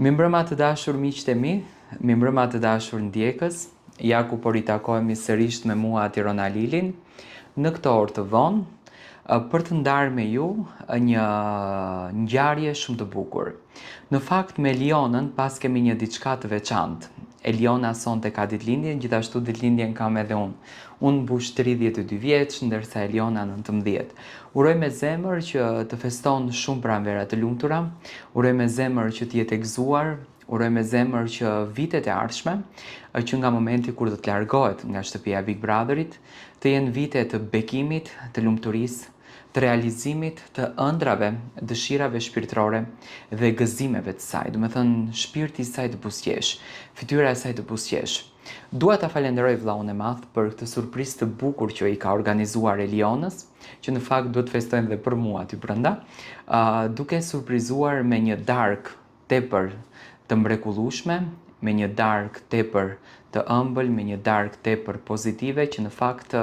Mi mbrëma të dashur miqtë e mi, mi mbrëma të dashur ndjekës, ja ku po ritakohemi sërish me mua Tirona Lilin, në këtë orë të vonë, për të ndarë me ju një ngjarje shumë të bukur. Në fakt me Elionën pas kemi një diçka të veçantë. Eliona sonte ka ditëlindjen, gjithashtu ditëlindjen kam edhe unë. Unë mbush 32 vjeç, ndërsa Eliona 19. Uroj me zemër që të feston shumë pranvera të lumtura, uroj me zemër që të jetë e gëzuar, uroj me zemër që vitet e ardhshme, që nga momenti kur do të largohet nga shtëpia e Big Brotherit, të jenë vite të bekimit, të lumturisë, të realizimit të ëndrave, dëshirave shpirtërore dhe gëzimeve të saj. Do të thënë shpirti i saj të buzëqesh, fytyra e saj të buzëqesh. Dua ta falenderoj vllaun e madh për këtë surprizë të bukur që i ka organizuar Elionës, që në fakt duhet festojnë dhe për mua aty brenda, duke surprizuar me një darkë tepër të mrekullueshme, me një darkë tepër të ëmbël, me një darkë tepër pozitive që në fakt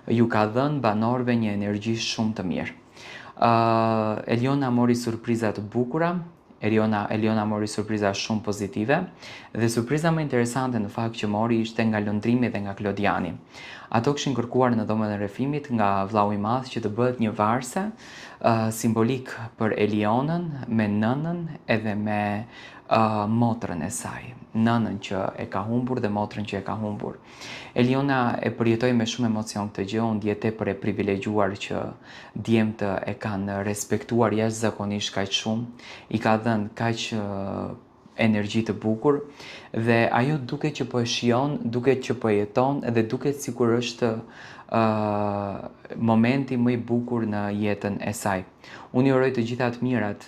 ju ka dhënë banorëve një energji shumë të mirë. Eliona mori surpriza të bukura, Eliona mori surpriza shumë pozitive dhe surpriza më interesante në fakt që mori ishte nga lëndrimi dhe nga Klodiani. Ato kishin kërkuar në dhomën e rrefimit nga vllau i madh që të bëhet një varse simbolik për Elionën me nënën edhe me motrën e saj, nënën që e ka humbur dhe motrën që e ka humbur. Eliona e përjetoi me shumë emocion këtë gjë, unë ndjej tepër e privilegjuar që djemtë e kanë respektuar jashtëzakonisht kaq shumë, i ka dhënë kaq energji të bukur dhe ajo duket që po e shijon, duket që po e jeton dhe duket sikur është momenti më i bukur në jetën e saj. Unë i uroj të gjitha të mirat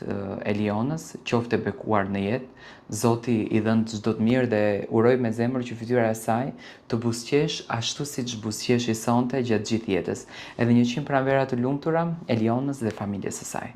Elionës, qoftë e bekuar në jetë, Zoti i dhënë çdo të mirë dhe uroj me zemër që fytyra e saj të buzëqesh ashtu siç buzëqeshi sonte gjatë gjithë jetës. Edhe 100 pranvera të lumtura Elionës dhe familjes së saj.